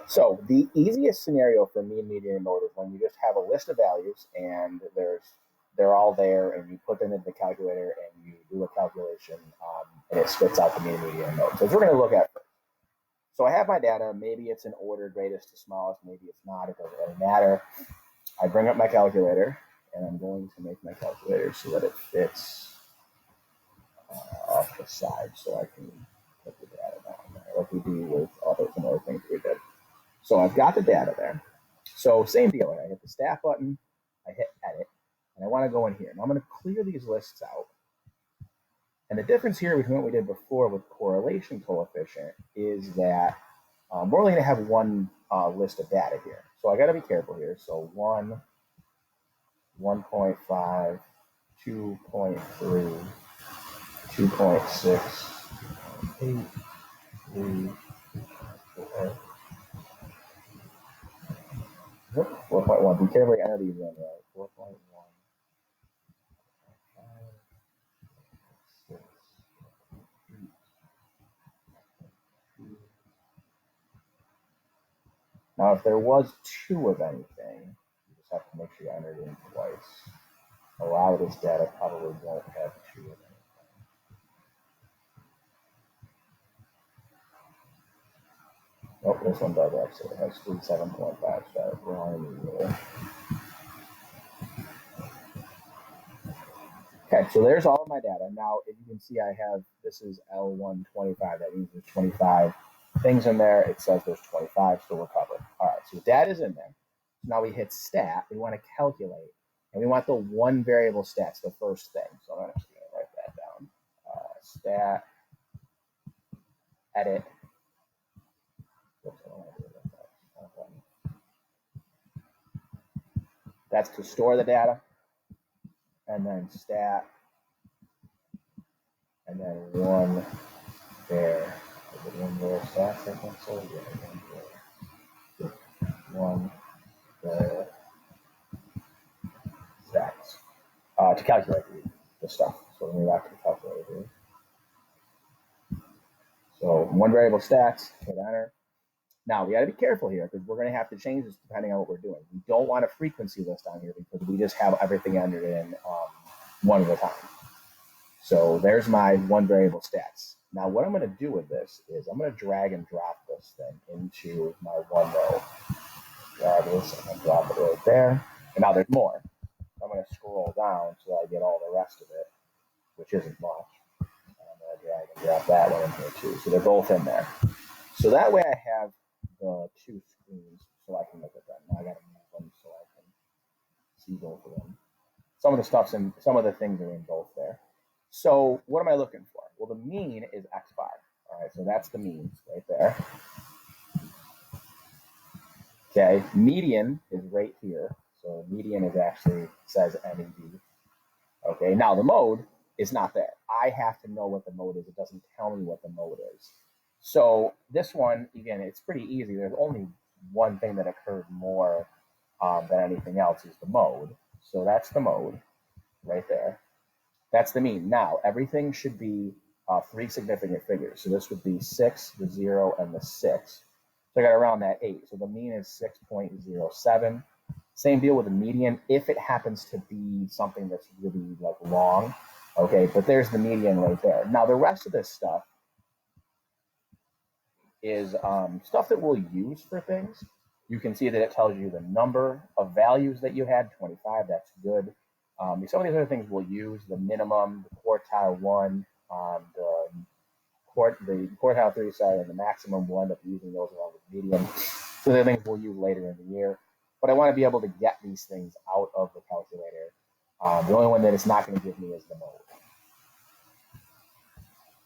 So the easiest scenario for mean, median, and mode is when you just have a list of values and they're all there, and you put them into the calculator and you do a calculation, and it spits out the mean, median, and mode. So that's what we're going to look at first. So I have my data. Maybe it's in order greatest to smallest. Maybe it's not. It doesn't really matter. I bring up my calculator, and I'm going to make my calculator so that it fits off the side, so I can put the data down there, like we do with some other things we did. So I've got the data there. So same deal. I hit the stat button, I hit edit, and I want to go in here. Now I'm going to clear these lists out. And the difference here between what we did before with correlation coefficient is that we're only going to have one list of data here. So I got to be careful here. So 1, 1.5, 2.3, 2.6, 8, 3, 4. 4.1. Be careful, enter these in, right? 4.1. 5, 6, 8, 2. Now, if there was 2 of anything, you just have to make sure you enter it in twice. A lot of this data probably won't have 2 of anything. Oh, this one does actually. It has 37.5 stars. Okay, so there's all of my data. Now, if you can see, I have, this is L125. That means there's 25 things in there. It says there's 25, so we're covered. All right, so the data is in there. Now we hit stat. We want to calculate, and we want the one variable stats, the first thing. So I'm just going to write that down. Stat, edit. Oops, I don't want to do that. That's to store the data, and then stat, and then one var. Is it one var stats? I think so. Yeah, one var stats to calculate the stuff. So let me go back to the calculator here. So one variable stats, hit enter. Now we got to be careful here because we're going to have to change this depending on what we're doing. We don't want a frequency list on here because we just have everything entered in one at a time. So there's my one variable stats. Now what I'm going to do with this is I'm going to drag and drop this thing into my one row. Grab this and drop it right there. And now there's more. I'm going to scroll down so I get all the rest of it, which isn't much. I'm going to drag and drop that one in here too. So they're both in there. So that way I have the 2 screens so I can look at them. Now I got to move them so I can see both of them. Some of the stuff's in, some of the things are in both there. So what am I looking for? Well, the mean is X bar. All right, so that's the mean right there. Okay, median is right here. So median is actually says MED. Okay, now the mode is not there. I have to know what the mode is. It doesn't tell me what the mode is. So this one, again, it's pretty easy. There's only one thing that occurred more than anything else is the mode. So that's the mode right there. That's the mean. Now, everything should be 3 significant figures. So this would be 6, the 0, and the 6. So I got around that 8. So the mean is 6.07. Same deal with the median if it happens to be something that's really like long. Okay, but there's the median right there. Now, the rest of this stuff is stuff that we'll use for things. You can see that it tells you the number of values that you had, 25, that's good. Some of these other things we'll use, the minimum, the quartile 1, the quartile 3, sorry, and the maximum. We'll end up using those along with median. So they're things we'll use later in the year. But I want to be able to get these things out of the calculator. The only one that it's not going to give me is the mode.